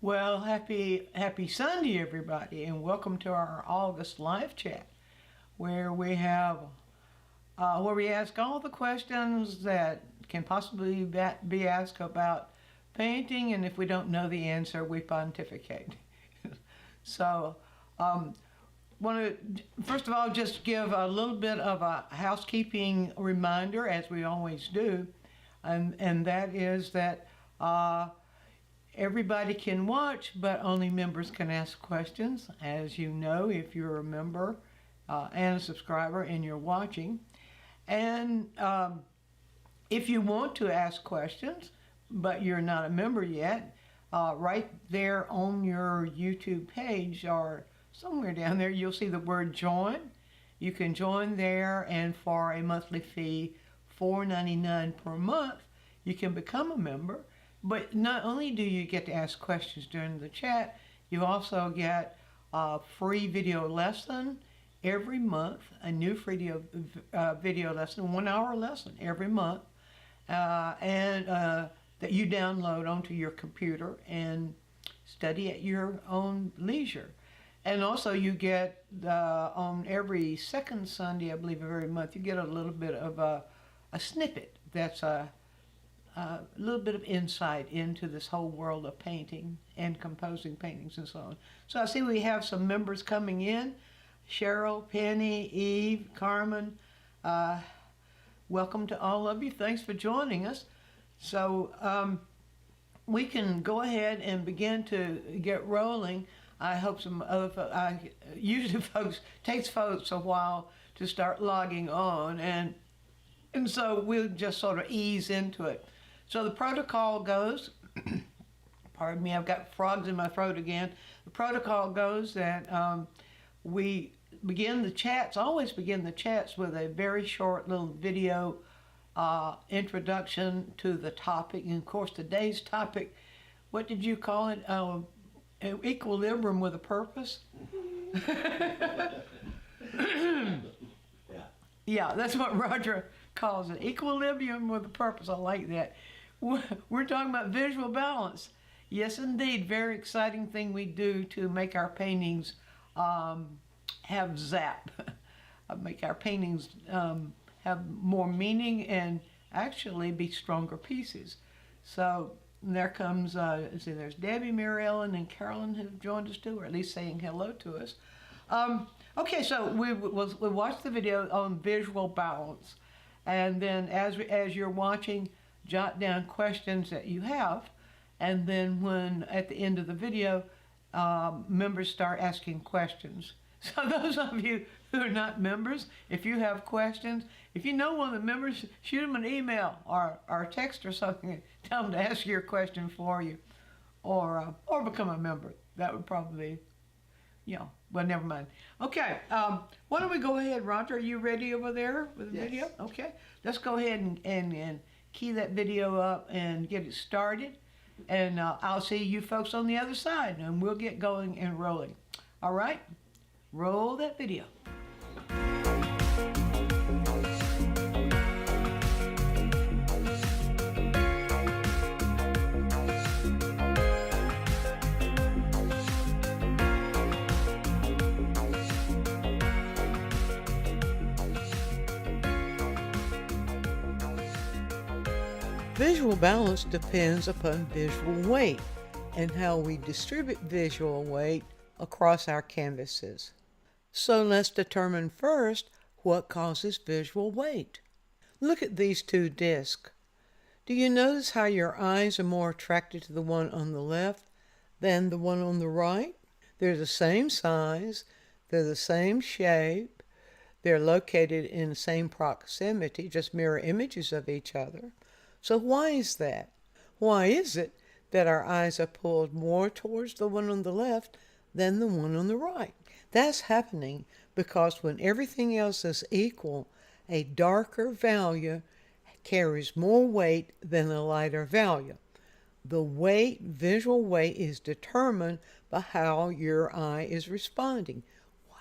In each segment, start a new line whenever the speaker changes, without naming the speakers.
Well, happy Sunday, everybody, and welcome to our August live chat, where we ask all the questions that can possibly be asked about painting, and if we don't know the answer, we pontificate. So, um, want to first of all just give a little bit of a housekeeping reminder, as we always do, and that is that. Everybody can watch, but only members can ask questions. As you know, if you're a member and a subscriber and you're watching. And if you want to ask questions, but you're not a member yet, right there on your YouTube page or somewhere down there, you'll see the word join. You can join there, and for a monthly fee, $4.99 per month, you can become a member. But not only do you get to ask questions during the chat, you also get a free video lesson every month, a new video lesson, 1 hour lesson every month, and that you download onto your computer and study at your own leisure. And also you get, on every second Sunday, I believe, of every month, you get a little bit of a snippet that's a little bit of insight into this whole world of painting and composing paintings and so on. So I see we have some members coming in. Cheryl, Penny, Eve, Carmen, welcome to all of you. Thanks for joining us. So we can go ahead and begin to get rolling. I hope some other usually takes folks a while to start logging on, and so we'll just sort of ease into it. So the protocol goes, pardon me, I've got frogs in my throat again. The protocol goes that we always begin the chats with a very short little video introduction to the topic. And of course, today's topic, what did you call it? Equilibrium with a purpose? Yeah, that's what Roger calls it. Equilibrium with a purpose. I like that. We're talking about visual balance. Yes, indeed. Very exciting thing we do to make our paintings have zap. Make our paintings have more meaning and actually be stronger pieces. So there comes, see, there's Debbie, Mary Ellen, and Carolyn have joined us too, or at least saying hello to us. Okay, so we watched the video on visual balance, and then as you're watching, jot down questions that you have, and then when at the end of the video, members start asking questions. So those of you who are not members, if you have questions, if you know one of the members, shoot them an email or a text or something. Tell them to ask your question for you, or become a member. That would probably, well, never mind. Okay, why don't we go ahead, Roger? Are you ready over there with the video? Okay, let's go ahead and key that video up and get it started. And I'll see you folks on the other side, and we'll get going and rolling. All right, roll that video. Visual balance depends upon visual weight and how we distribute visual weight across our canvases. So let's determine first what causes visual weight. Look at these two discs. Do you notice how your eyes are more attracted to the one on the left than the one on the right? They're the same size, they're the same shape, they're located in the same proximity, just mirror images of each other. So why is that? Why is it that our eyes are pulled more towards the one on the left than the one on the right? That's happening because when everything else is equal, a darker value carries more weight than a lighter value. The weight, visual weight, is determined by how your eye is responding,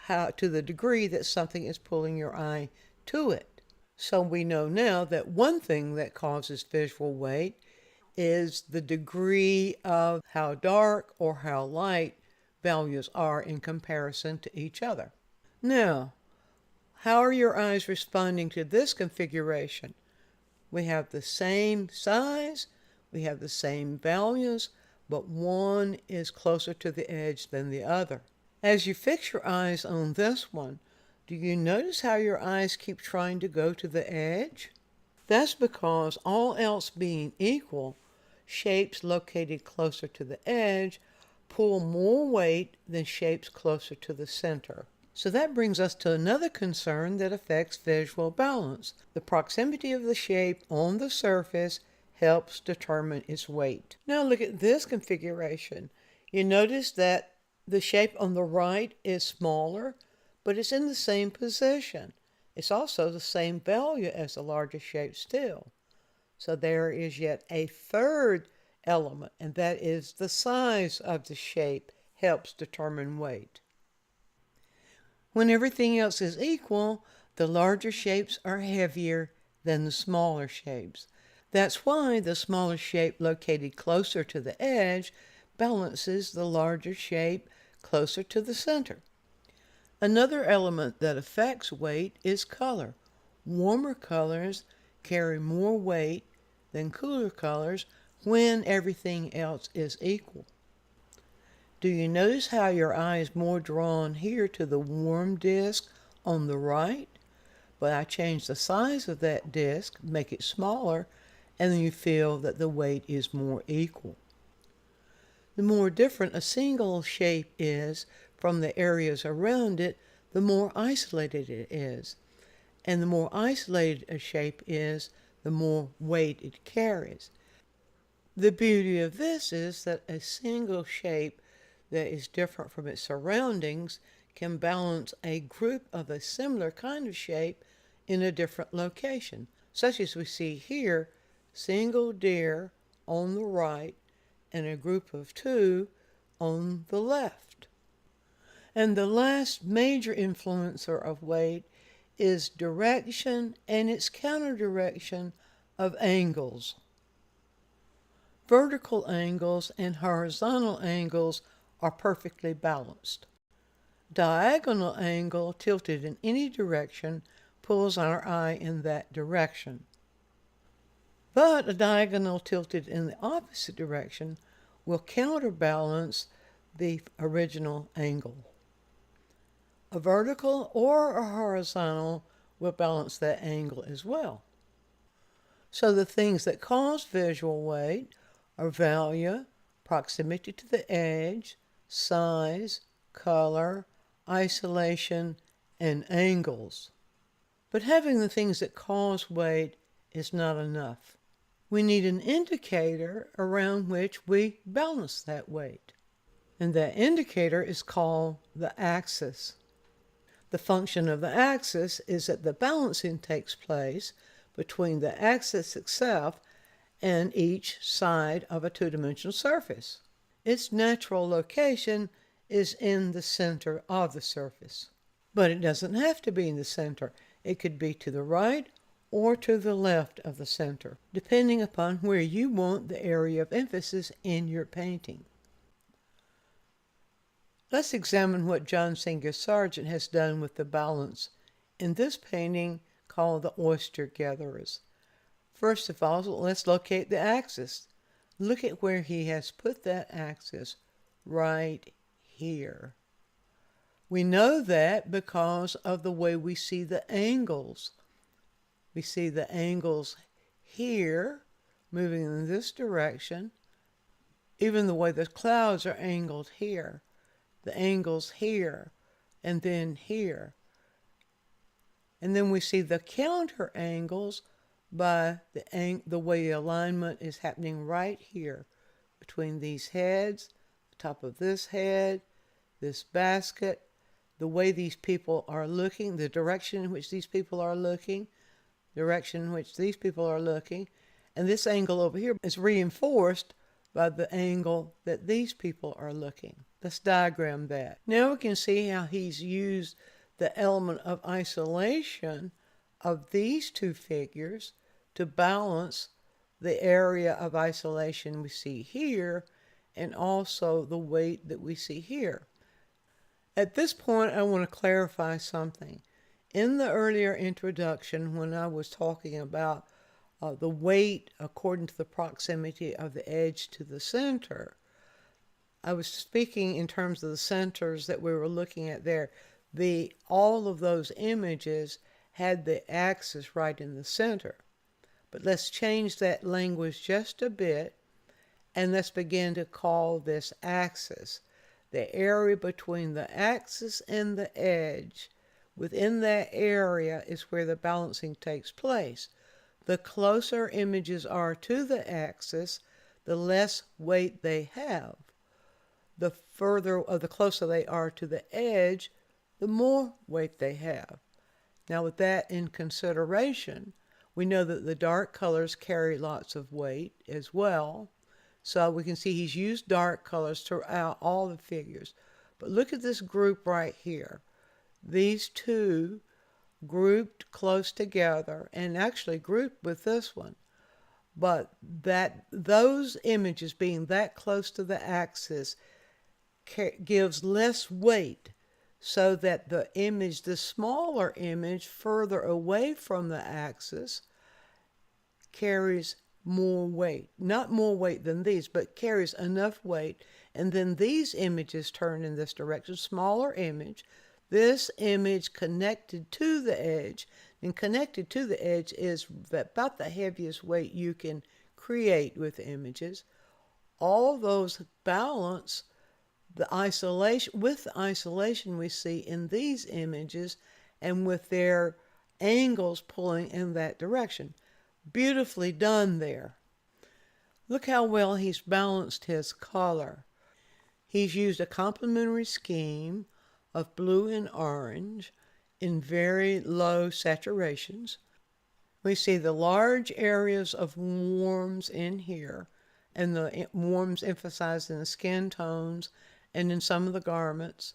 to the degree that something is pulling your eye to it. So we know now that one thing that causes visual weight is the degree of how dark or how light values are in comparison to each other. Now, how are your eyes responding to this configuration? We have the same size, we have the same values, but one is closer to the edge than the other. As you fix your eyes on this one, do you notice how your eyes keep trying to go to the edge? That's because, all else being equal, shapes located closer to the edge pull more weight than shapes closer to the center. So that brings us to another concern that affects visual balance. The proximity of the shape on the surface helps determine its weight. Now look at this configuration. You notice that the shape on the right is smaller, but it's in the same position. It's also the same value as the larger shape still. So there is yet a third element, and that is the size of the shape helps determine weight. When everything else is equal, the larger shapes are heavier than the smaller shapes. That's why the smaller shape located closer to the edge balances the larger shape closer to the center. Another element that affects weight is color. Warmer colors carry more weight than cooler colors when everything else is equal. Do you notice how your eye is more drawn here to the warm disc on the right? But I change the size of that disc, make it smaller, and then you feel that the weight is more equal. The more different a single shape is from the areas around it, the more isolated it is. And the more isolated a shape is, the more weight it carries. The beauty of this is that a single shape that is different from its surroundings can balance a group of a similar kind of shape in a different location, such as we see here, single deer on the right and a group of two on the left. And the last major influencer of weight is direction and its counter direction of angles. Vertical angles and horizontal angles are perfectly balanced. Diagonal angle tilted in any direction pulls our eye in that direction. But a diagonal tilted in the opposite direction will counterbalance the original angle. A vertical or a horizontal will balance that angle as well. So the things that cause visual weight are value, proximity to the edge, size, color, isolation, and angles. But having the things that cause weight is not enough. We need an indicator around which we balance that weight. And that indicator is called the axis. The function of the axis is that the balancing takes place between the axis itself and each side of a two-dimensional surface. Its natural location is in the center of the surface. But it doesn't have to be in the center. It could be to the right or to the left of the center, depending upon where you want the area of emphasis in your painting. Let's examine what John Singer Sargent has done with the balance in this painting called The Oyster Gatherers. First of all, let's locate the axis. Look at where he has put that axis, right here. We know that because of the way we see the angles. We see the angles here, moving in this direction. Even the way the clouds are angled here. The angles here, and then here. And then we see the counter angles by the way the alignment is happening right here between these heads, the top of this head, this basket, the way these people are looking, the direction in which these people are looking, direction in which these people are looking, and this angle over here is reinforced by the angle that these people are looking. Let's diagram that. Now we can see how he's used the element of isolation of these two figures to balance
the area of isolation we see here and also the weight that we see here. At this point, I want to clarify something. In the earlier introduction, when I was talking about the weight according to the proximity of the edge to the center, I was speaking in terms of the centers that we were looking at there. All of those images had the axis right in the center. But let's change that language just a bit, and let's begin to call this axis. The area between the axis and the edge, within that area is where the balancing takes place. The closer images are to the axis, the less weight they have. The closer they are to the edge, the more weight they have. Now, with that in consideration, we know that the dark colors carry lots of weight as well. So we can see he's used dark colors throughout all the figures. But look at this group right here. These two grouped close together and actually grouped with this one. But those images being that close to the axis gives less weight, so that the smaller image further away from the axis carries more weight. Not more weight than these, but carries enough weight. And then these images turn in this direction, smaller image. This image connected to the edge, and connected to the edge is about the heaviest weight you can create with images. All those balance the isolation we see in these images, and with their angles pulling in that direction. Beautifully done there. Look how well he's balanced his color. He's used a complementary scheme of blue and orange in very low saturations. We see the large areas of warms in here, and the warms emphasized in the skin tones and in some of the garments,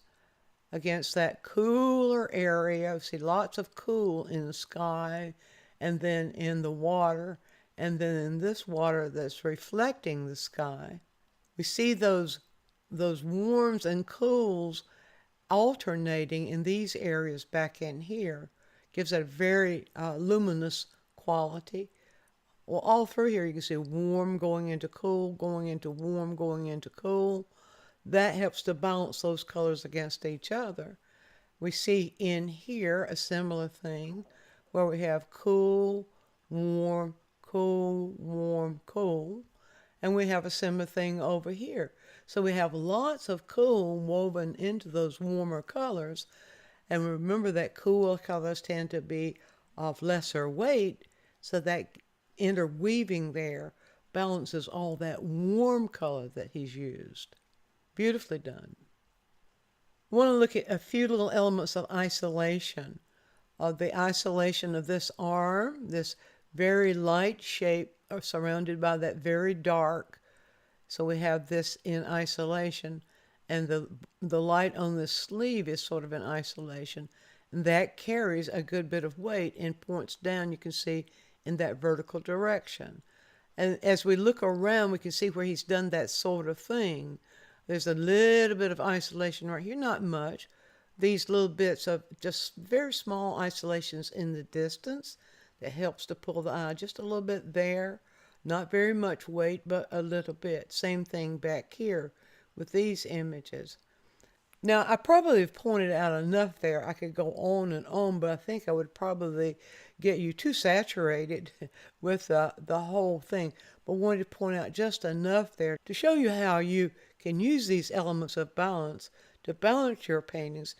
against that cooler area. We see lots of cool in the sky, and then in the water, and then in this water that's reflecting the sky. We see those warms and cools alternating in these areas back in here. Gives it a very luminous quality. Well, all through here you can see warm going into cool, going into warm, going into cool. That helps to balance those colors against each other. We see in here a similar thing where we have cool, warm, cool, warm, cool. And we have a similar thing over here. So we have lots of cool woven into those warmer colors. And remember that cool colors tend to be of lesser weight, so that interweaving there balances all that warm color that he's used. Beautifully done. I want to look at a few little elements of isolation. The isolation of this arm, this very light shape, surrounded by that very dark. So we have this in isolation, and the light on the sleeve is sort of in isolation. And that carries a good bit of weight and points down, you can see, in that vertical direction. And as we look around, we can see where he's done that sort of thing. There's a little bit of isolation right here, not much. These little bits of just very small isolations in the distance that helps to pull the eye just a little bit there. Not very much weight, but a little bit. Same thing back here with these images. Now, I probably have pointed out enough there. I could go on, but I think I would probably get you too saturated with the whole thing. But wanted to point out just enough there to show you how you can use these elements of balance to balance your paintings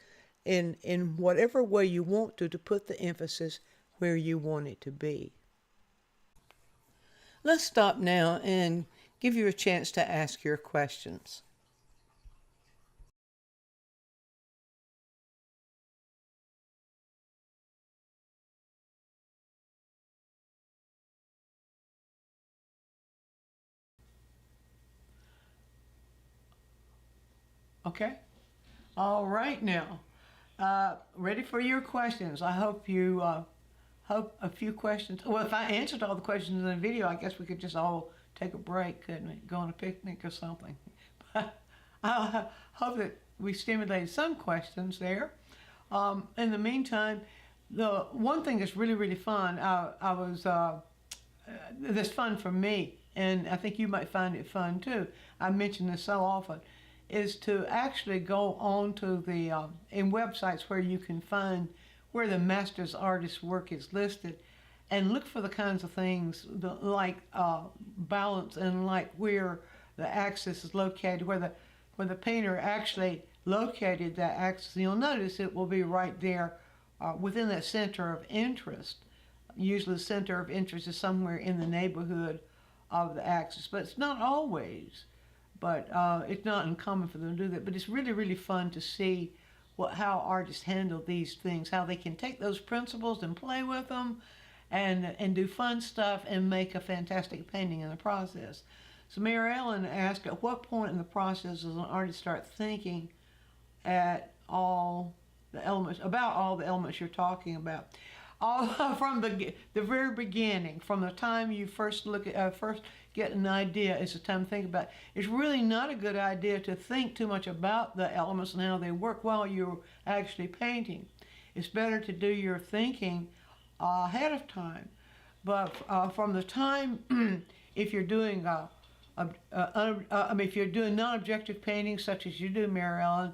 in whatever way you want to put the emphasis where you want it to be. Let's stop now and give you a chance to ask your questions.
Okay. All right now. Ready for your questions. I hope hope a few questions. Well, if I answered all the questions in the video, I guess we could just all take a break, couldn't we? Go on a picnic or something. But I hope that we stimulated some questions there. In the meantime, the one thing that's really, really fun, that's fun for me, and I think you might find it fun too. I mention this so often, is to actually go on to the in websites where you can find where the master's artist work is listed, and look for the kinds of things like balance and like where the axis is located, where the painter actually located that axis. You'll notice it will be right there within that center of interest. Usually the center of interest is somewhere in the neighborhood of the axis, but it's not always. But it's not uncommon for them to do that. But it's really, really fun to see how artists handle these things, how they can take those principles and play with them and do fun stuff and make a fantastic painting in the process. So Mary Ellen asked, at what point in the process does an artist start thinking about all the elements you're talking about? All from the very beginning, from the time you first get an idea, is the time to think about it. It's really not a good idea to think too much about the elements and how they work while you're actually painting. It's better to do your thinking ahead of time. But from the time, if you're doing if you're doing non-objective painting such as you do, Mary Ellen,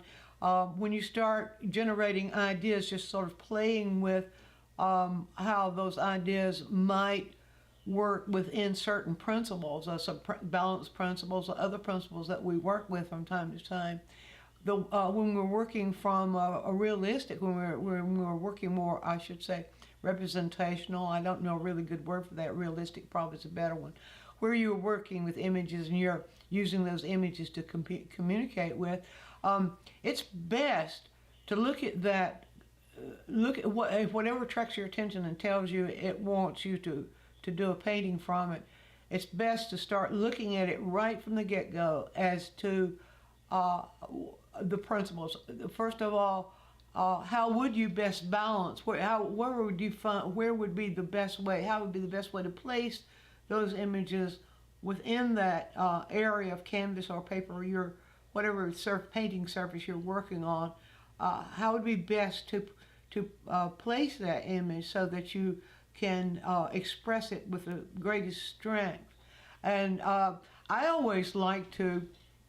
when you start generating ideas, just sort of playing with how those ideas might work within certain principles, some balance principles or other principles that we work with from time to time. When we're working from a realistic, when we're working more, I should say, representational, I don't know a really good word for that, realistic probably is a better one, where you're working with images and you're using those images to communicate with, it's best to look at that. Look at whatever attracts your attention and tells you it wants you to do a painting from it. It's best to start looking at it right from the get-go as to the principles. First of all, how would you best balance? Where would you find? Where would be the best way? How would be the best way to place those images within that area of canvas or paper or whatever painting surface you're working on? How would it be best to place that image so that you can express it with the greatest strength? And I always like to,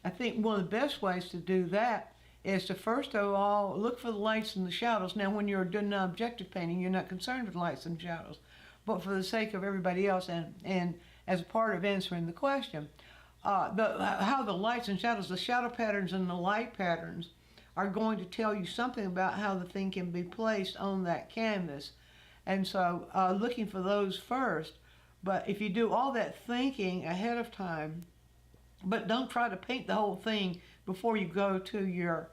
I think one of the best ways to do that is to first of all look for the lights and the shadows. Now when you're doing non-objective painting, you're not concerned with lights and shadows, but for the sake of everybody else and as a part of answering the question, how the lights and shadows, the shadow patterns and the light patterns are going to tell you something about how the thing can be placed on that canvas. And so looking for those first. But if you do all that thinking ahead of time, but don't try to paint the whole thing before you go to your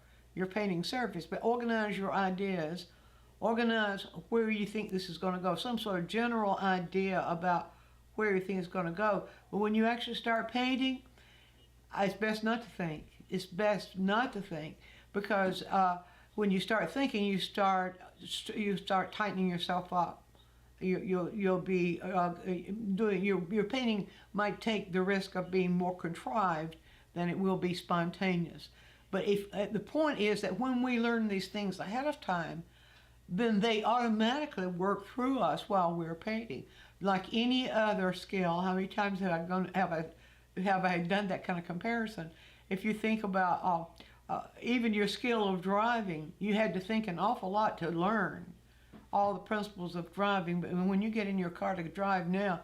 painting surface, but organize your ideas, organize where you think this is going to go, some sort of general idea about where you think it's going to go. But when you actually start painting, it's best not to think. It's best not to think. Because when you start thinking, you start tightening yourself up. You'll be doing your painting might take the risk of being more contrived than it will be spontaneous. But if the point is that when we learn these things ahead of time, then they automatically work through us while we're painting. Like any other skill, how many times have I done that kind of comparison? If you think about even your skill of driving, you had to think an awful lot to learn all the principles of driving. But when you get in your car to drive now,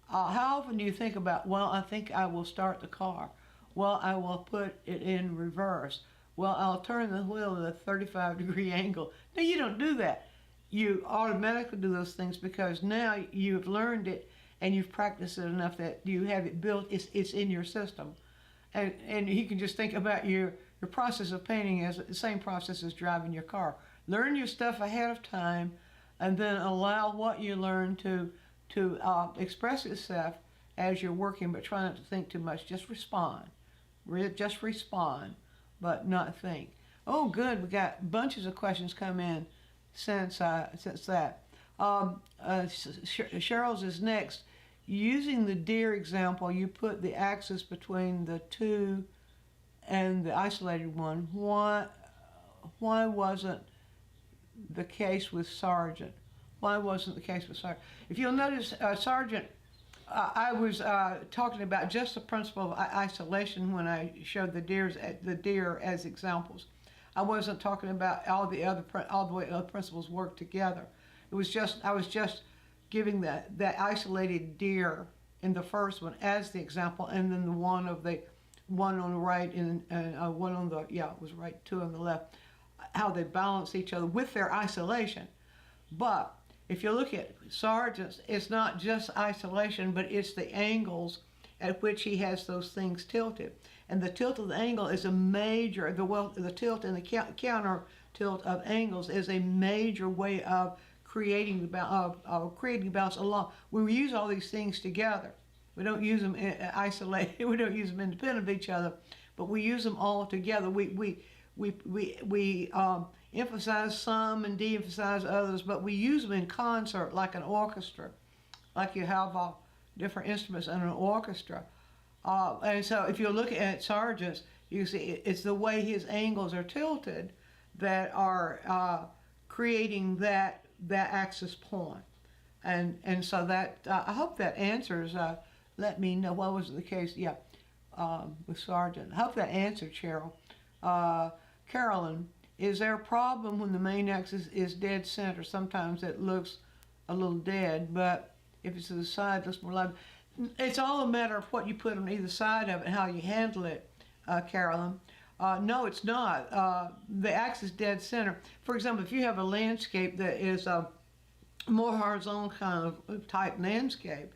how often do you think about, well, I think I will start the car. Well, I will put it in reverse. Well, I'll turn the wheel at a 35-degree angle. No, you don't do that. You automatically do those things because now you've learned it and you've practiced it enough that you have it built. It's in your system. And you can just think about your process of painting as the same process as driving your car. Learn your stuff ahead of time and then allow what you learn to express itself as you're working, but try not to think too much. Just respond. Just respond, but not think. Oh, good. We got bunches of questions come in since that. Cheryl's is next. Using the deer example, you put the axis between the two and the isolated one. Why wasn't the case with Sargent? Why wasn't the case with Sargent? If you'll notice, Sargent, I was talking about just the principle of isolation when I showed the deer as examples. I wasn't talking about all the way other principles work together. I was just giving that isolated deer in the first one as the example, and then the one on the right and one on the it was right, two on the left, how they balance each other with their isolation. But if you look at Sargent's, it's not just isolation, but it's the angles at which he has those things tilted. And the tilt of the angle is a major, the tilt and the counter tilt of angles is a major way of creating the balance along. We use all these things together. We don't use them isolated. We don't use them independent of each other, but we use them all together. We emphasize some and de-emphasize others, but we use them in concert like an orchestra, like you have different instruments in an orchestra. And so if you look at Sargent's, you see it's the way his angles are tilted that are creating that axis point. And so that, I hope that answers, let me know, what was the case? Yeah, with Sargent. I hope that answered, Cheryl. Carolyn, is there a problem when the main axis is dead center? Sometimes it looks a little dead, but if it's to the side, it looks more like. It's all a matter of what you put on either side of it and how you handle it, Carolyn. No, it's not. The axis dead center. For example, if you have a landscape that is a more horizontal kind of type landscape,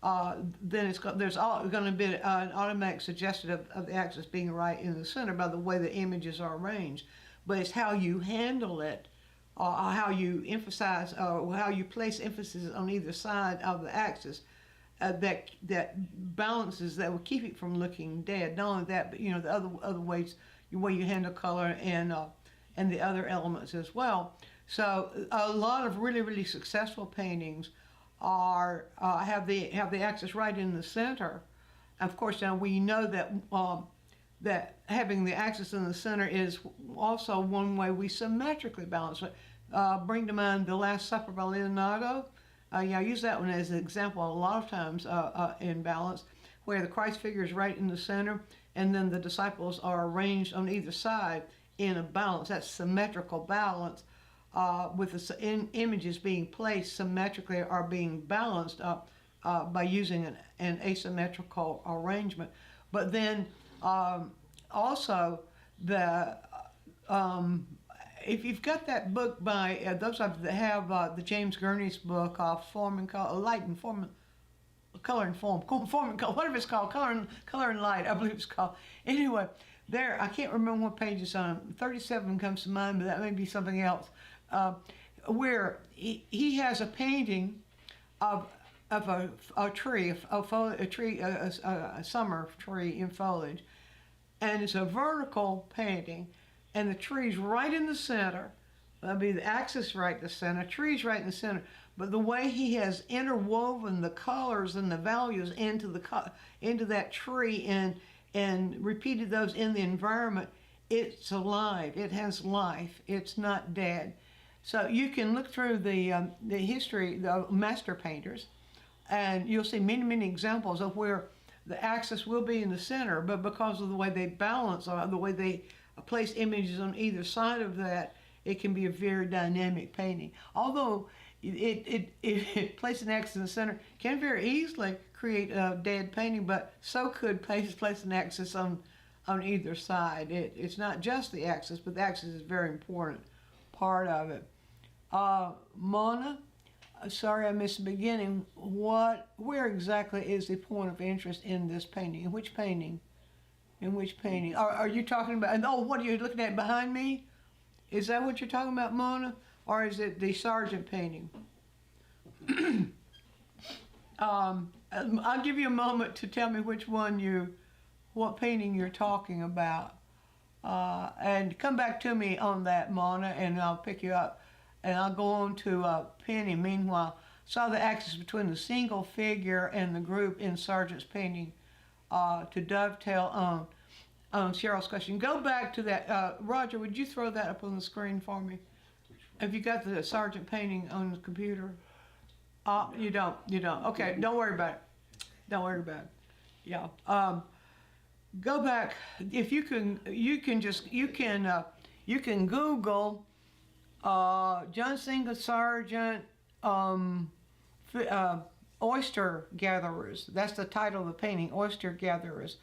then there's going to be an automatic suggestion of the axis being right in the center by the way the images are arranged. But it's how you handle it, how you emphasize, how you place emphasis on either side of the axis that balances, that will keep it from looking dead. Not only that, but the other ways, the way you handle color and the other elements as well. So a lot of really, really successful paintings have the axis right in the center. Of course, now we know that having the axis in the center is also one way we symmetrically balance it. Bring to mind The Last Supper by Leonardo. I use that one as an example a lot of times in balance, where the Christ figure is right in the center, and then the disciples are arranged on either side in a balance. That's symmetrical balance, with the images being placed symmetrically or being balanced by using an asymmetrical arrangement. But then also if you've got that book by those of you that have the James Gurney's book, Form and Color, Light and Form, Color and Form, Form and Color, whatever it's called, Color and Light, I believe it's called. Anyway, there, I can't remember what page it's on. 37 comes to mind, but that may be something else. Where he has a painting of a tree, a summer tree in foliage, and it's a vertical painting, and the tree's right in the center. That'll be the axis right in the center, tree's right in the center. But the way he has interwoven the colors and the values into that tree and repeated those in the environment, it's alive. It has life. It's not dead. So you can look through the history, the master painters, and you'll see many, many examples of where the axis will be in the center, but because of the way they balance, or the way they place images on either side of that, it can be a very dynamic painting. Although it placing an axis in the center can very easily create a dead painting, but so could place an axis on either side. It's not just the axis, but the axis is a very important part of it. Mona, sorry I missed the beginning. Where exactly is the point of interest in this painting? In which painting? In which painting? Are you talking about, what are you looking at behind me? Is that what you're talking about, Mona? Or is it the Sargent painting? I'll give you a moment to tell me what painting you're talking about. And come back to me on that, Mona, and I'll pick you up. and I'll go on to Penny. Meanwhile, saw the axis between the single figure and the group in Sargent's painting to dovetail on Cheryl's question. Go back to that. Roger, would you throw that up on the screen for me? Have you got the Sargent painting on the computer? You don't. Okay, don't worry about it. Don't worry about it. Yeah. Go back. If you can, you can Google John Singer Sargent oyster gatherers. That's the title of the painting, oyster gatherers.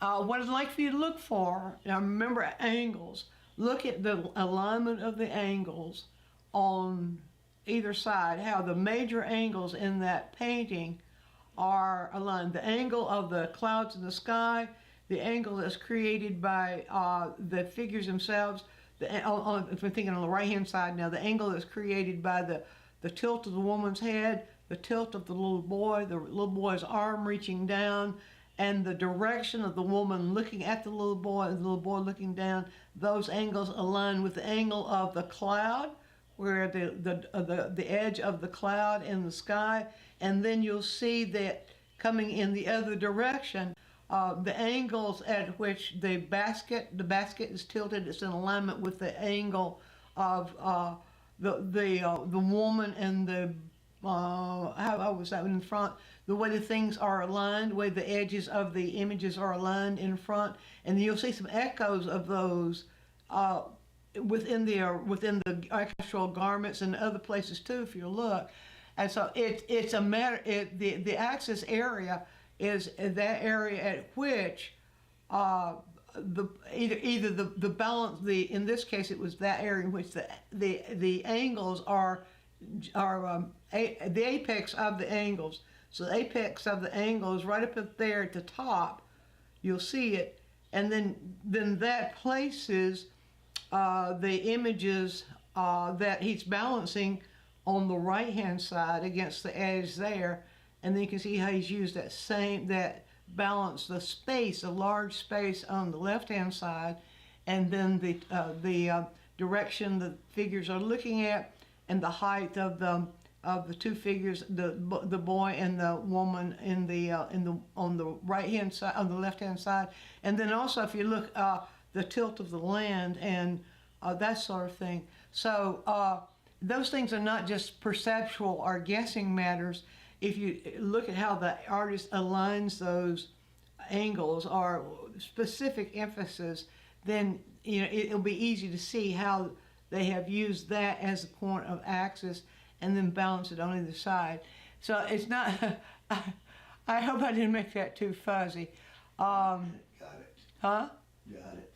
What I'd like for you to look for, now remember angles. Look at the alignment of the angles on either side, how the major angles in that painting are aligned. The angle of the clouds in the sky, the angle that's created by the figures themselves, if we're thinking on the right-hand side now, the angle that's created by the tilt of the woman's head, the tilt of the little boy's arm reaching down, and the direction of the woman looking at the little boy and the little boy looking down, those angles align with the angle of the cloud, where the edge of the cloud in the sky, and then you'll see that coming in the other direction, the angles at which the basket is tilted, it's in alignment with the angle of the woman and the how was that in front, the way the things are aligned, the way the edges of the images are aligned in front, and you'll see some echoes of those within the actual garments and other places too, if you look. And so it's a matter. The axis area is that area at which either the balance, in this case it was that area in which the angles are the apex of the angles. So the apex of the angles right up there at the top, you'll see it, and then that places the images that he's balancing on the right hand side against the edge there, and then you can see how he's used that balance, the space, a large space on the left hand side, and then the direction the figures are looking at, and the height of the two figures, the boy and the woman on the right hand side, on the left hand side, and then also if you look the tilt of the land and that sort of thing. So those things are not just perceptual or guessing matters. If you look at how the artist aligns those angles or specific emphasis, then it'll be easy to see how they have used that as a point of axis and then balance it on either side. So it's not, I hope I didn't make that too fuzzy.
Got it.
Huh?
Got it.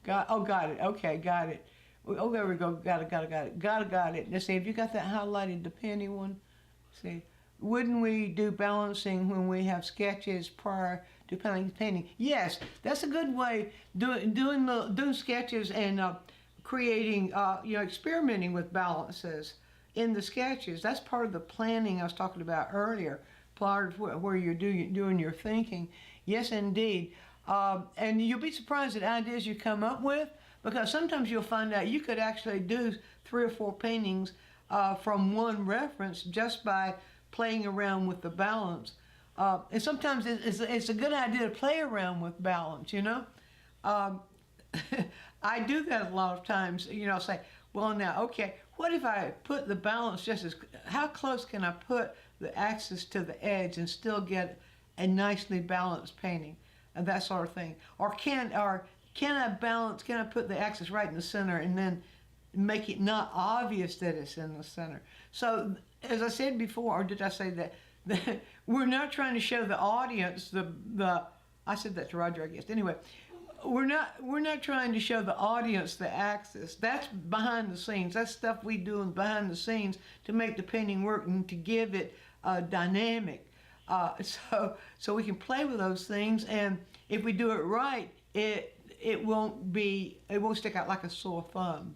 Got it. Okay, got it. Oh, there we go. Got it. Let's see, have you got that highlighted, the penny one? See, wouldn't we do balancing when we have sketches prior to painting? Yes, that's a good way. Doing sketches and creating, experimenting with balances in the sketches. That's part of the planning I was talking about earlier. Part of where you're doing your thinking. Yes, indeed. And you'll be surprised at ideas you come up with, because sometimes you'll find out you could actually do 3 or 4 paintings from one reference just by playing around with the balance. And sometimes it's a good idea to play around with balance, I do that a lot of times, say, well now, okay, what if I put the balance how close can I put the axis to the edge and still get a nicely balanced painting? And that sort of thing. Or can I put the axis right in the center and then make it not obvious that it's in the center? So, as I said before, or did I say that we're not trying to show the audience I said that to Roger, I guess. Anyway, we're not trying to show the audience the axis. That's behind the scenes. That's stuff we do behind the scenes to make the painting work and to give it a dynamic. So we can play with those things, and if we do it right, it won't stick out like a sore thumb.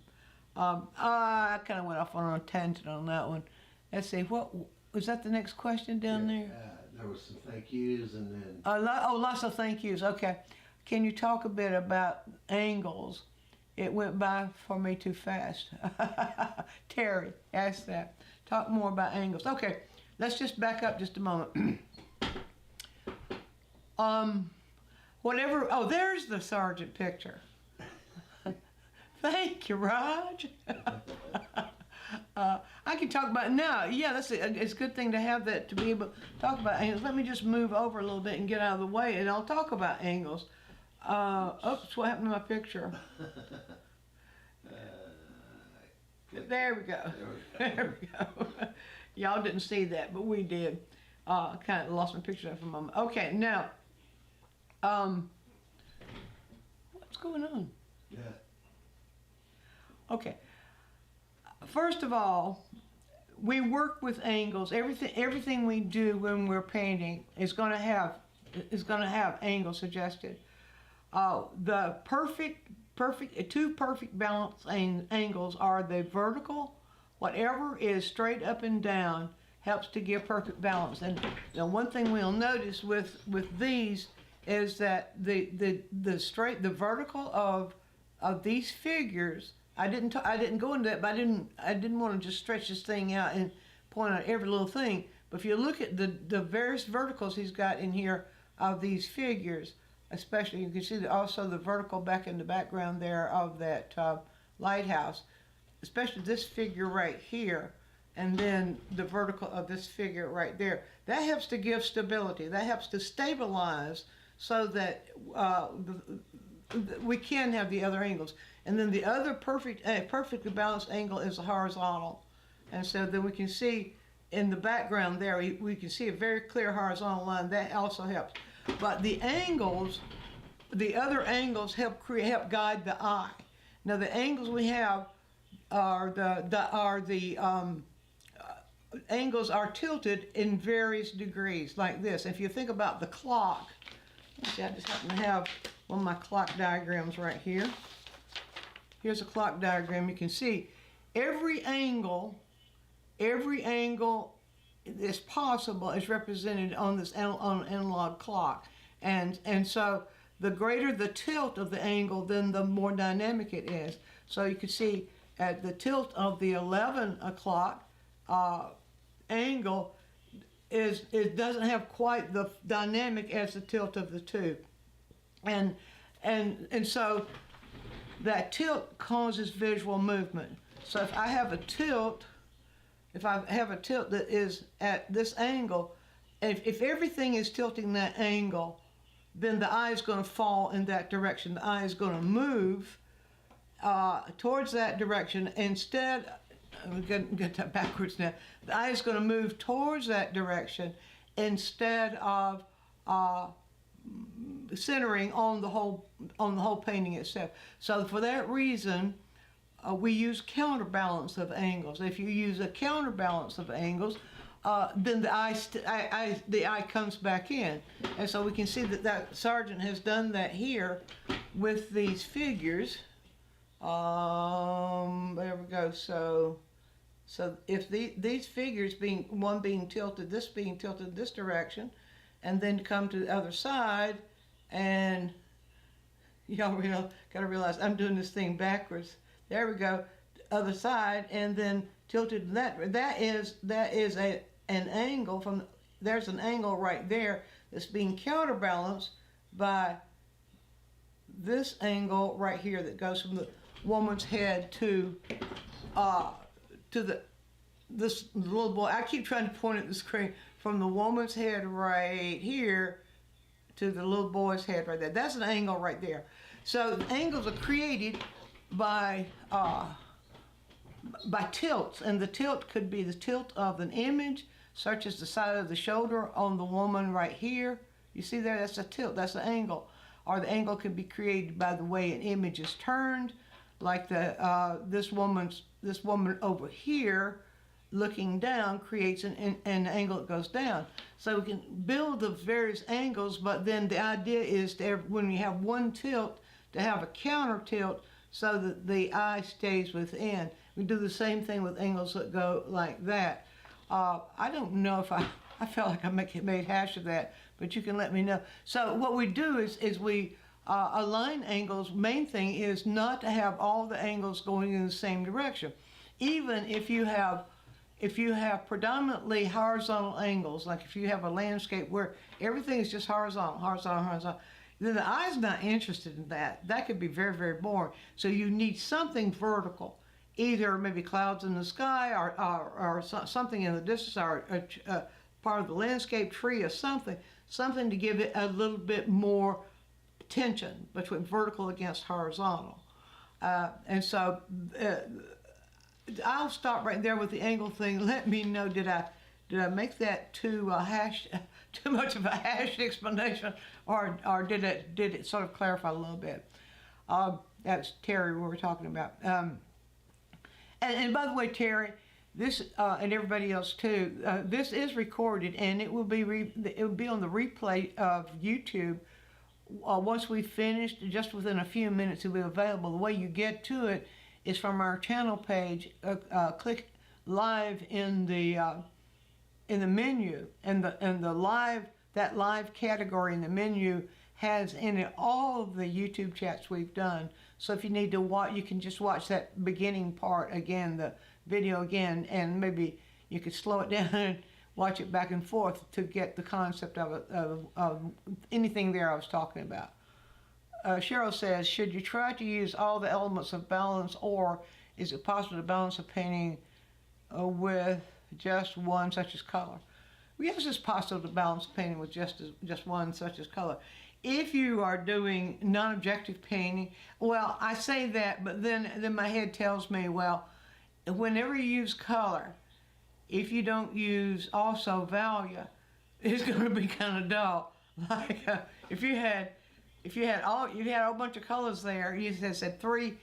I kind of went off on a tangent on that one. Let's see, what was that? The next question down there?
There was some thank yous, and then
Lots of thank yous. Okay, can you talk a bit about angles It went by for me too fast. Terry asked that. Talk more about angles. Okay, let's just back up just a moment. Whatever. Oh, there's the sergeant picture. Thank you, Raj. I can talk about it now. Yeah, it's a good thing to have that, to be able to talk about angles. Let me just move over a little bit and get out of the way, and I'll talk about angles. Oops, what happened to my picture? There we go. There we go. Y'all didn't see that, but we did. Kind of lost my picture there for a moment. Okay, now, what's going on?
Yeah.
Okay. First of all, we work with angles. Everything we do when we're painting is going to have angles suggested. The two perfect balance angles are the vertical. Whatever is straight up and down helps to give perfect balance. And the one thing we'll notice with these is that the vertical of these figures. I didn't go into that, but I didn't want to just stretch this thing out and point out every little thing. But if you look at the various verticals he's got in here of these figures, especially you can see also the vertical back in the background there of that lighthouse, especially this figure right here, and then the vertical of this figure right there. That helps to give stability. That helps to stabilize so that we can have the other angles. And then the other perfectly balanced angle is the horizontal. And so then we can see in the background there, we can see a very clear horizontal line. That also helps. But the angles, the other angles help guide the eye. Now the angles we have are angles are tilted in various degrees, like this. If you think about the clock, let's see, I just happen to have one of my clock diagrams right here. Here's a clock diagram. You can see every angle is possible is represented on this on an analog clock, and so the greater the tilt of the angle, then the more dynamic it is. So you can see at the tilt of the 11 o'clock angle it doesn't have quite the dynamic as the tilt of the 2, and so that tilt causes visual movement. So if I have a tilt that is at this angle, if everything is tilting that angle, then the eye is going to fall in that direction. The eye is going to move towards that direction. Instead, I'm going to get that backwards now. The eye is going to move towards that direction instead of centering on the whole painting itself. So for that reason, we use counterbalance of angles. If you use a counterbalance of angles, then the eye comes back in, and so we can see that sergeant has done that here with these figures. There we go. So if these figures being tilted this direction, and then come to the other side, and y'all gotta realize I'm doing this thing backwards. There we go, other side, and then tilted that is an angle from. There's an angle right there that's being counterbalanced by this angle right here that goes from the woman's head to this little boy. I keep trying to point at the screen from the woman's head right here to the little boy's head right there. That's an angle right there. So the angles are created by tilts, and the tilt could be the tilt of an image, such as the side of the shoulder on the woman right here. You see there, that's a tilt, that's the angle. Or the angle could be created by the way an image is turned, like this woman over here looking down creates an angle that goes down. So we can build the various angles, but then the idea is to when you have one tilt, to have a counter tilt so that the eye stays within. We do the same thing with angles that go like that. I don't know if I felt like I made hash of that, but you can let me know. So what we do is we A line angle's main thing is not to have all the angles going in the same direction. Even if you have predominantly horizontal angles, like if you have a landscape where everything is just horizontal, then the eye's not interested in that. That could be very, very boring. So you need something vertical, either maybe clouds in the sky or something in the distance, or a part of the landscape, tree or something to give it a little bit more tension between vertical against horizontal. And so I'll stop right there with the angle thing. Let me know, did I make that too much of a hashed explanation, or did it sort of clarify a little bit? That's Terry we were talking about. And by the way, Terry, this and everybody else too, this is recorded, and it will be on the replay of YouTube. Once we've finished, just within a few minutes, it'll be available. The way you get to it is from our channel page. Click live in the menu, and that live category in the menu has in it all of the YouTube chats we've done. So if you need to watch, you can just watch that beginning part again, the video again, and maybe you could slow it down and watch it back and forth to get the concept of anything there I was talking about. Cheryl says, should you try to use all the elements of balance, or is it possible to balance a painting with just one, such as color? Yes, it's possible to balance a painting with just one, such as color. If you are doing non-objective painting, well, I say that, but then my head tells me, well, whenever you use color, if you don't use also value, it's going to be kind of dull. Like if you had a whole bunch of colors there, you said three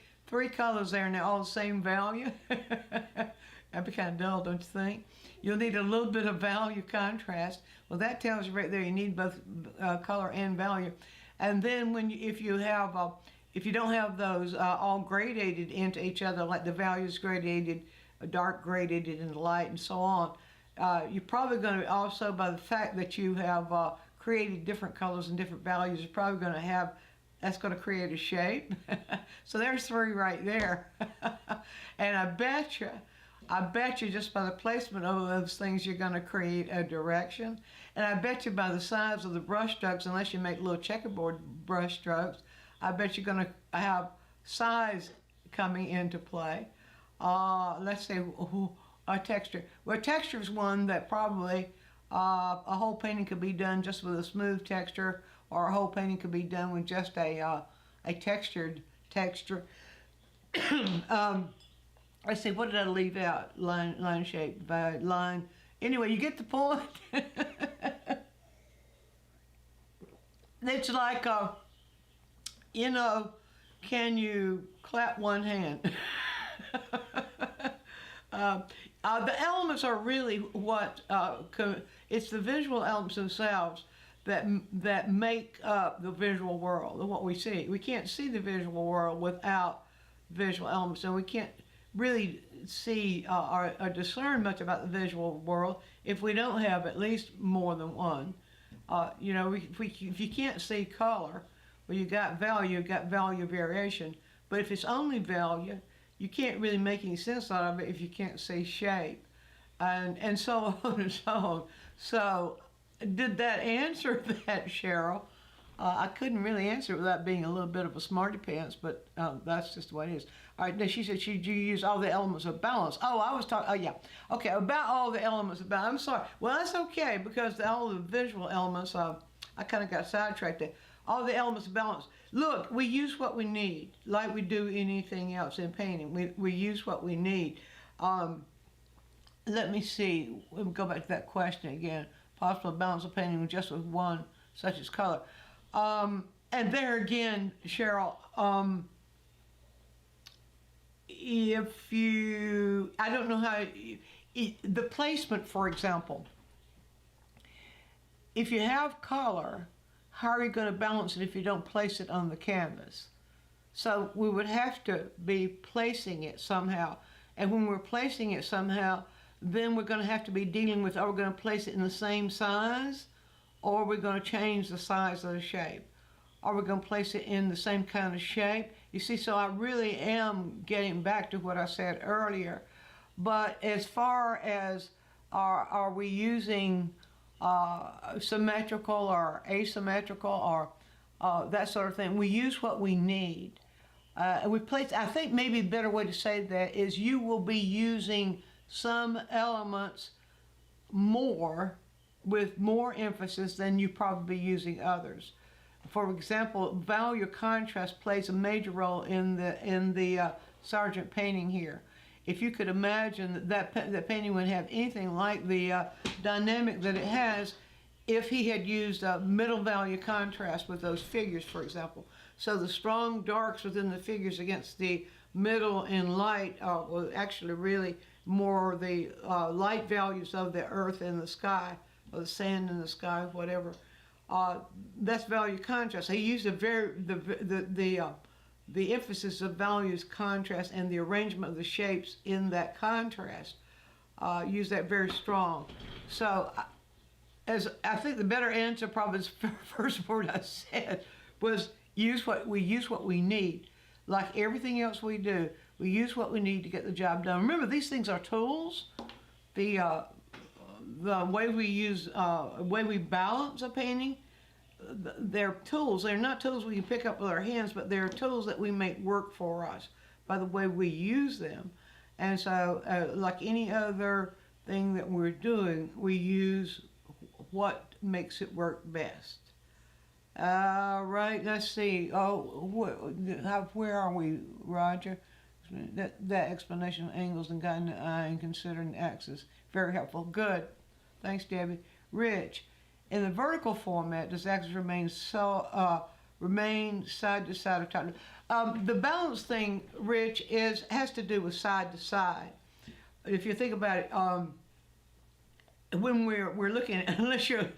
colors there, and they're all the same value. That'd be kind of dull, don't you think? You'll need a little bit of value contrast. Well, that tells you right there you need both color and value. And then if you don't have those all gradated into each other, like the values gradated, dark graded, and light, and so on, you're probably going to also, by the fact that you have created different colors and different values, you're probably going to have, that's going to create a shape. So there's three right there. And I bet you just by the placement of those things, you're going to create a direction. And I bet you by the size of the brush strokes, unless you make little checkerboard brush strokes, I bet you're going to have size coming into play. Let's say a texture. Well, texture is one that probably a whole painting could be done just with a smooth texture, or a whole painting could be done with just a textured texture. Let's see, what did I leave out? Line shape, line. Anyway, you get the point. It's like, can you clap one hand? The elements are really what, it's the visual elements themselves that make up the visual world, what we see. We can't see the visual world without visual elements, and we can't really see or discern much about the visual world if we don't have at least more than one. If you can't see color, well, you got value variation. But if it's only value, you can't really make any sense out of it if you can't see shape, and so on and so on. So, did that answer that, Cheryl? I couldn't really answer it without being a little bit of a smarty pants, but that's just the way it is. All right, now she said, should you use all the elements of balance? Oh, I was talking, oh yeah. Okay, about all the elements of balance. I'm sorry. Well, that's okay, because all the visual elements, I kind of got sidetracked there. All the elements of balance. Look, we use what we need, like we do anything else in painting. We use what we need. Let me see. Let me go back to that question again. Possible balance of painting just with one, such as color. And there again, Cheryl, if you, I don't know how, the placement, for example, if you have color, how are you going to balance it if you don't place it on the canvas? So we would have to be placing it somehow. And when we're placing it somehow, then we're going to have to be dealing with, are we going to place it in the same size, or are we going to change the size of the shape? Are we going to place it in the same kind of shape? You see, so I really am getting back to what I said earlier. But as far as are we using symmetrical or asymmetrical or that sort of thing, we use what we need. And we place, I think maybe a better way to say that is you will be using some elements more with more emphasis than you probably be using others. For example, value contrast plays a major role in the Sargent painting here. If you could imagine that painting would have anything like the dynamic that it has if he had used a middle value contrast with those figures, for example. So the strong darks within the figures against the middle and light were actually really more the light values of the earth and the sky, or the sand in the sky, whatever. That's value contrast. He used the emphasis of values contrast and the arrangement of the shapes in that contrast. Use that very strong. So, as I think the better answer, probably the first word I said was use what we need. Like everything else we do, we use what we need to get the job done. Remember, these things are tools. The way we balance a painting, they're tools. They're not tools we can pick up with our hands, but they're tools that we make work for us by the way we use them. And so, like any other thing that we're doing, we use what makes it work best. All right, let's see. Where are we, Roger? That explanation of angles and guiding the eye and considering the axis. Very helpful. Good. Thanks, Debbie. Rich, in the vertical format, does the axis remain side to side or top? The balance thing, Rich, has to do with side to side. If you think about it, when we're looking at, unless you're,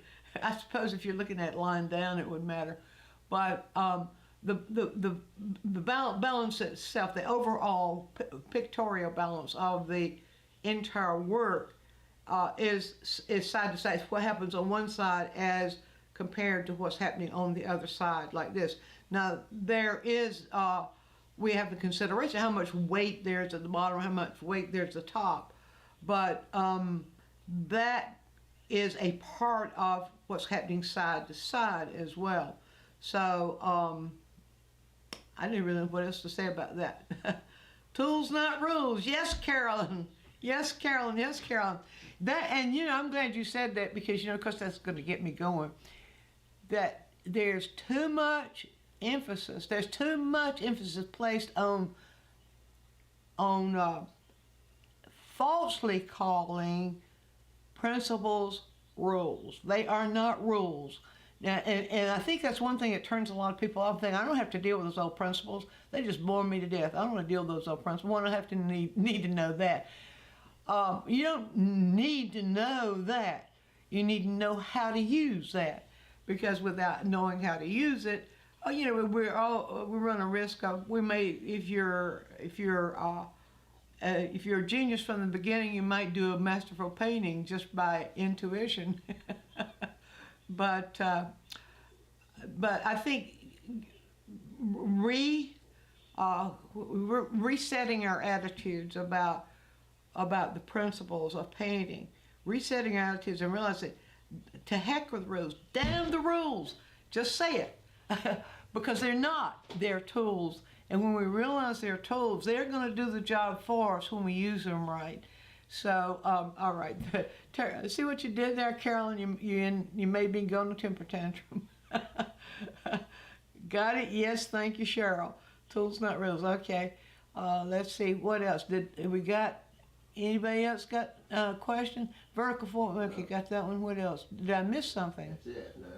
I suppose if you're looking at line down, it would matter, but the balance itself, the overall pictorial balance of the entire work is side to side. It's what happens on one side as compared to what's happening on the other side, like this. Now there is we have the consideration how much weight there's at the bottom, how much weight there's at the top, but that is a part of what's happening side to side as well. So I didn't really know what else to say about that. Tools, not rules. Yes, Carolyn. Yes, Carolyn. Yes, Carolyn. That, and I'm glad you said that because because that's going to get me going. That there's too much emphasis. There's too much emphasis placed on falsely calling principles rules. They are not rules. Now, and I think that's one thing that turns a lot of people off. Thinking, I don't have to deal with those old principles. They just bore me to death. I don't want to deal with those old principles. I don't have to need to know that. You don't need to know that. You need to know how to use that, because without knowing how to use it, we run a risk of if you're a genius from the beginning, you might do a masterful painting just by intuition. But I think resetting our attitudes about the principles of painting, resetting our attitudes and realizing, to heck with rules, damn the rules, just say it, because they're tools. And when we realize they're tools, they're going to do the job for us when we use them right. So, all right. See what you did there, Carolyn? You may be going to temper tantrum. Got it? Yes, thank you, Cheryl. Tools, not rules. Okay. Let's see. What else? Anybody else got a question? Vertical form. Okay, got that one. What else? Did I miss something?
That's it. No.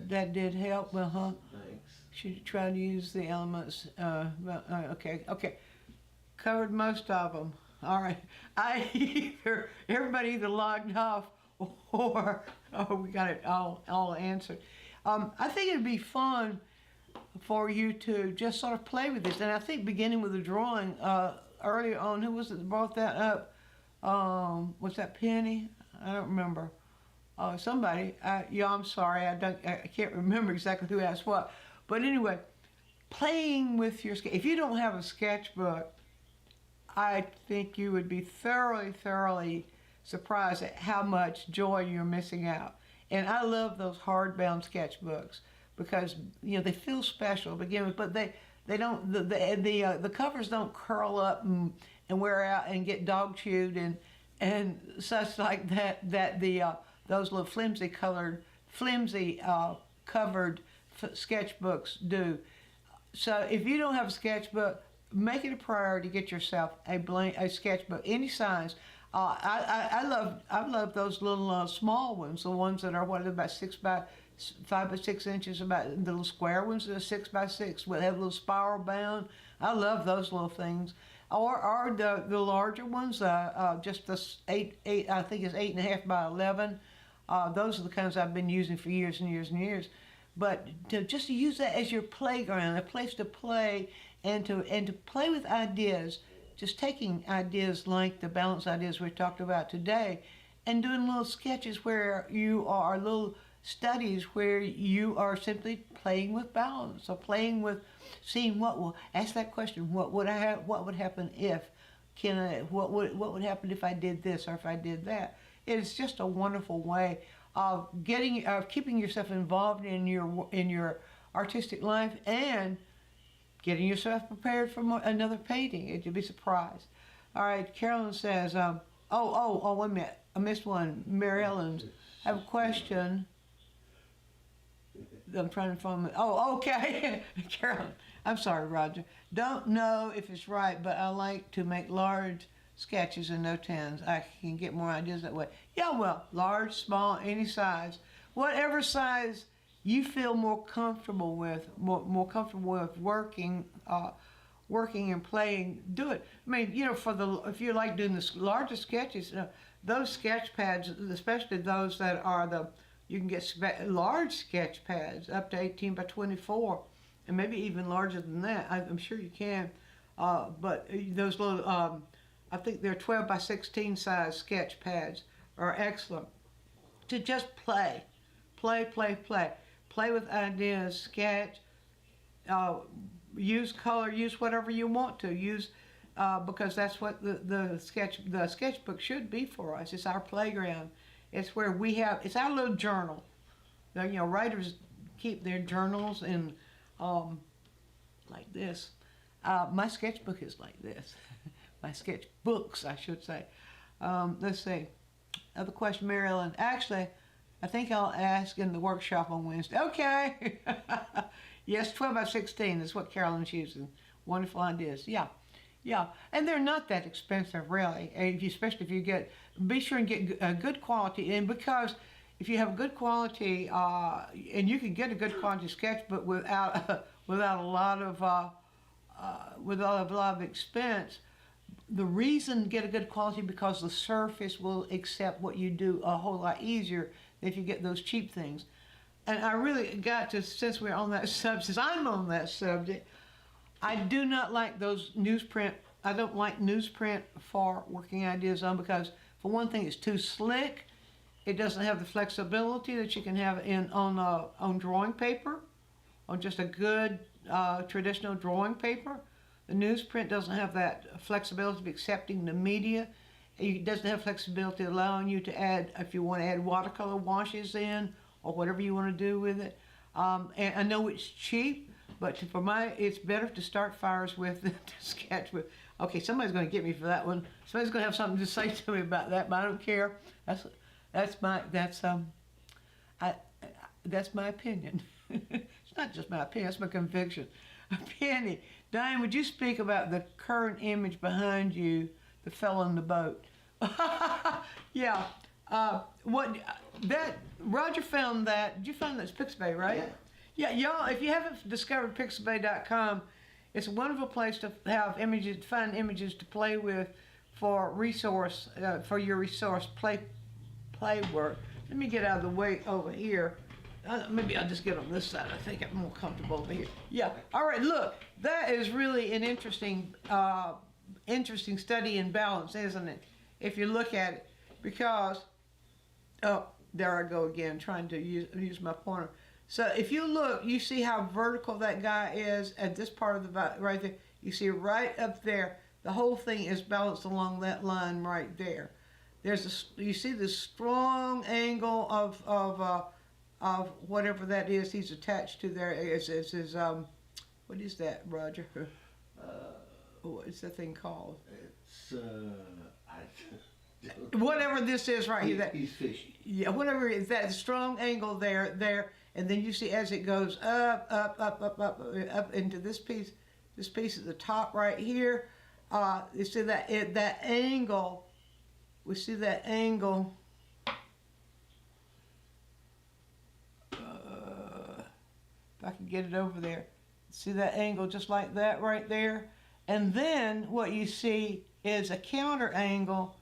That did help.
Thanks.
Should try to use the elements. Okay. Covered most of them. All right. Everybody either logged off or we got it all answered. I think it'd be fun for you to just sort of play with this. And I think beginning with the drawing earlier on, who was it that brought that up? Was that Penny? I don't remember. Somebody. I'm sorry. I can't remember exactly who asked what. But anyway, playing with your if you don't have a sketchbook, I think you would be thoroughly surprised at how much joy you're missing out. And I love those hardbound sketchbooks because they feel special to begin with, but they don't the covers don't curl up and wear out and get dog chewed and such like that those little flimsy covered sketchbooks do. So if you don't have a sketchbook, make it a priority to get yourself a sketchbook any size. I love those little small ones, the ones that are about 5 by 6 inches, about the little square ones that are 6 by 6, with have a little spiral bound. I love those little things. Or the larger ones, just the eight, I think it's 8.5 by 11. Those are the kinds I've been using for years and years and years. But just to use that as your playground, a place to play and to play with ideas, just taking ideas like the balance ideas we talked about today, and doing little sketches where you are little studies where you are simply playing with balance, or playing with seeing ask that question, what would happen if, what would happen if I did this or if I did that. It's just a wonderful way of keeping yourself involved in your artistic life and getting yourself prepared for another painting. You'd be surprised. All right, Carolyn says, wait a minute, I missed one. Mary Ellen, I have a question. I'm trying to find it. Oh, okay. Carolyn, I'm sorry, Roger. Don't know if it's right, but I like to make large sketches and no tens. I can get more ideas that way. Yeah, well, large, small, any size. Whatever size you feel more comfortable with, more comfortable with working and playing, do it. I mean, if you like doing the larger sketches, those sketch pads, especially those that are you can get large sketch pads up to 18 by 24, and maybe even larger than that. I'm sure you can. But those little, I think they're 12 by 16 size sketch pads are excellent to just play with ideas, sketch, use color, use whatever you want to use, because that's what the sketchbook should be for us. It's our playground. It's where it's our little journal. Writers keep their journals in like this. My sketchbook is like this. My sketchbooks, I should say. Let's see. Other question, Mary Ellen. Actually, I think I'll ask in the workshop on Wednesday. Okay. Yes, 12 by 16 is what Carolyn's using. Wonderful ideas. Yeah. And they're not that expensive, really. Especially if you be sure and get a good quality. And because if you have a good quality, and you can get a good quality sketchbook without a lot of expense. The reason to get a good quality because the surface will accept what you do a whole lot easier than if you get those cheap things. And I really got to, since I'm on that subject, I do not like those newsprint. I don't like newsprint for working ideas on because, for one thing, it's too slick. It doesn't have the flexibility that you can have on drawing paper, on just a good traditional drawing paper. The newsprint doesn't have that flexibility of accepting the media. It doesn't have flexibility allowing you to add, if you want to add watercolor washes in or whatever you want to do with it. And I know it's cheap, but it's better to start fires with than to sketch with. Okay, somebody's going to get me for that one. Somebody's going to have something to say to me about that, but I don't care. That's my opinion. It's not just my opinion, it's my conviction. Penny, Diane, would you speak about the current image behind you, the fellow in the boat? Yeah. Roger found that. Did you find that's Pixabay, right? Yeah. Y'all, if you haven't discovered Pixabay.com, it's a wonderful place to have images, find images to play with for your resource play work. Let me get out of the way over here. Maybe I'll just get on this side. I think I'm more comfortable over here. Yeah. All right. Look, that is really an interesting study in balance, isn't it? If you look at it, because there I go again, trying to use my pointer. So if you look, you see how vertical that guy is at this part of the right there. You see right up there, the whole thing is balanced along that line right there. You see the strong angle of whatever that is he's attached to there. Is his what is that, Roger? What is that thing called?
It's
Whatever this is right here.
He's fishy.
Yeah, whatever it is, that strong angle there, and then you see as it goes up into this piece at the top right here. You see that angle. We see that angle. If I can get it over there, see that angle just like that right there, and then what you see is a counter angle.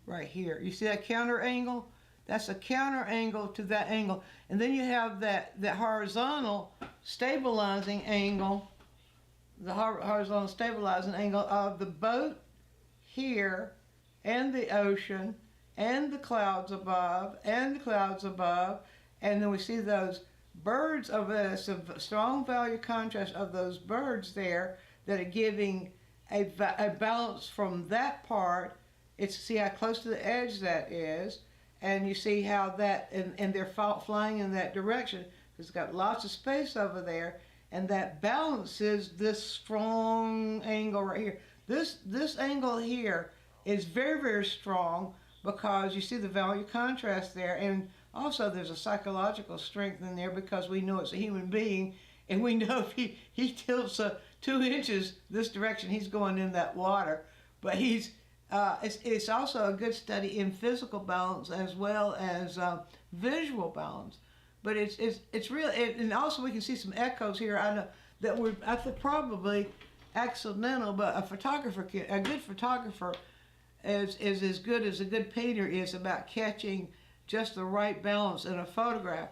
Right here. You see that counter angle? That's a counter angle to that angle. And then you have that horizontal stabilizing angle, the horizontal stabilizing angle of the boat here, and the ocean, and the clouds above, and the clouds above. And then we see those birds of this, a strong value contrast of those birds there that are giving a balance from that part. It's see how close to the edge that is, and you see how that, and they're flying in that direction. It's got lots of space over there, and that balances this strong angle right here. This angle here is very, very strong because you see the value contrast there, and also there's a psychological strength in there because we know it's a human being, and we know if he tilts 2 inches this direction, he's going in that water, but he's it's also a good study in physical balance as well as visual balance. But it's really, and also we can see some echoes here. I know that I think probably accidental, but a good photographer is as good as a good painter is about catching just the right balance in a photograph.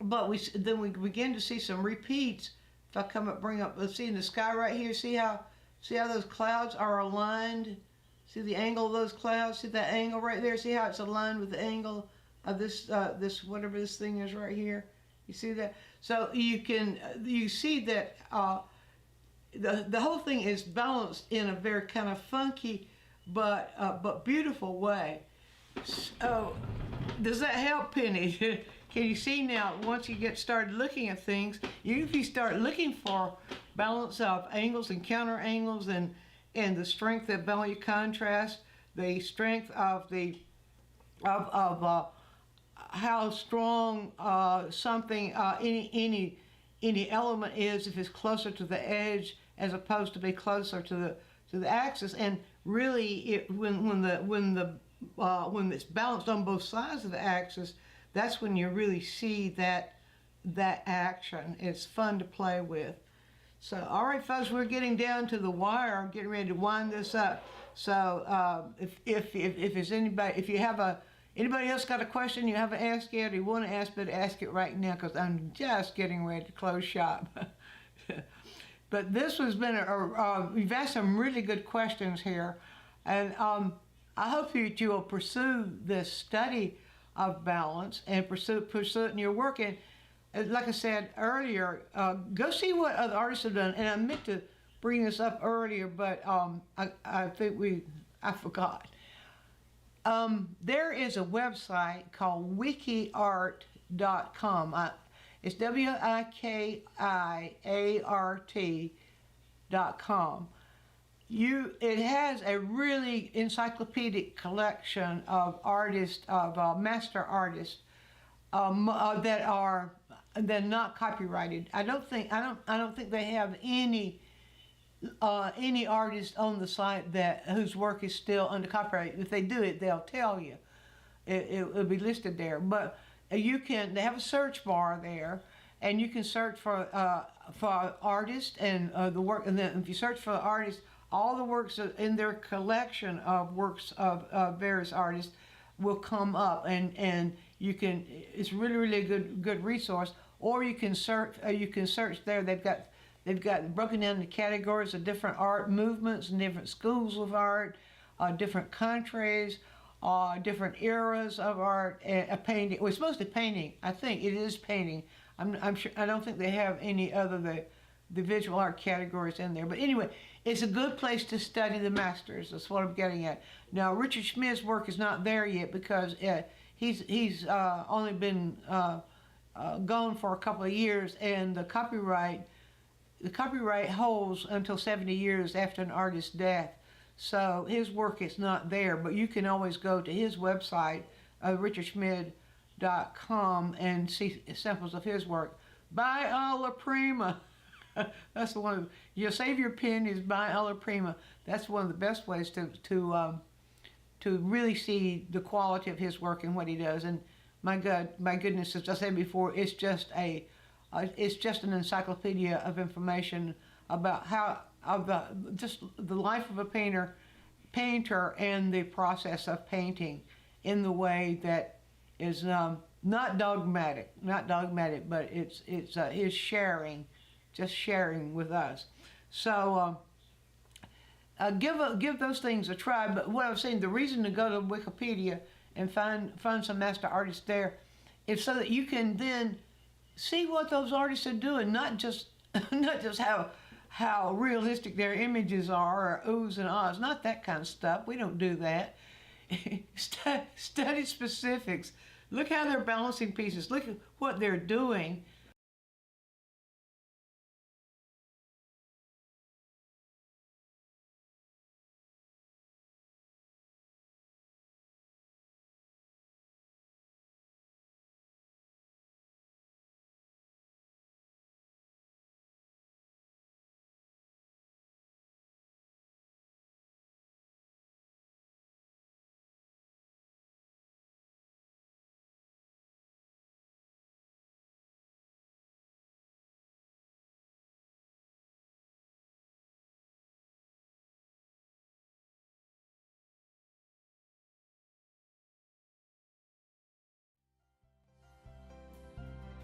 But then we begin to see some repeats. If I bring up, let's see in the sky right here. See how those clouds are aligned. See the angle of those clouds? See that angle right there? See how it's aligned with the angle of this whatever this thing is right here? You see that? So you see that the whole thing is balanced in a very kind of funky but beautiful way. So does that help, Penny? Can you see now, once you get started looking at things, if you start looking for balance of angles and counter angles and the strength of value contrast, the strength of how strong something any element is if it's closer to the edge as opposed to be closer to the axis, and really when it's balanced on both sides of the axis, that's when you really see that action. It's fun to play with. So, all right, folks, we're getting down to the wire, getting ready to wind this up. So, if there's anybody else got a question you haven't asked yet, or you want to ask, but ask it right now because I'm just getting ready to close shop. But this has been we've asked some really good questions here, and I hope that you will pursue this study of balance and pursue it in your work. And like I said earlier, go see what other artists have done. And I meant to bring this up earlier, but I think I forgot. There is a website called wikiart.com. It's WIKIART.com. It has a really encyclopedic collection of artists, of master artists they're not copyrighted. I don't think they have any artist on the site whose work is still under copyright. If they do it, they'll tell you. It'll be listed there. But they have a search bar there, and you can search for artists and the work. And then if you search for the artist, all the works in their collection of works of various artists will come up, and you can. It's really, really a good resource. Or you can search. There. They've got broken down into categories of different art movements and different schools of art, different countries, different eras of art, a painting. Well, it's mostly painting. I think it is painting. I'm sure. I don't think they have any other the visual art categories in there. But anyway, it's a good place to study the masters. That's what I'm getting at. Now, Richard Schmid's work is not there yet because he's only been gone for a couple of years, and the copyright holds until 70 years after an artist's death. So his work is not there, but you can always go to his website, richardschmid.com, and see samples of his work. By alla prima. That's the one. Your save your pen is by alla prima. That's one of the best ways to really see the quality of his work and what he does. And my goodness, as I said before, it's just an encyclopedia of information about just the life of a painter and the process of painting in the way that is not dogmatic, but it's his sharing, just sharing with us. So give those things a try. But what I was saying, the reason to go to Wikipedia and find some master artists there is so that you can then see what those artists are doing, not just how realistic their images are, or oohs and ahs, not that kind of stuff. We don't do that. Study specifics. Look how they're balancing pieces. Look at what they're doing.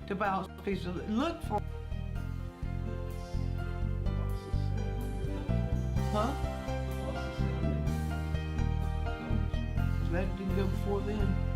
To balance pieces. Look for, huh? That didn't go before then.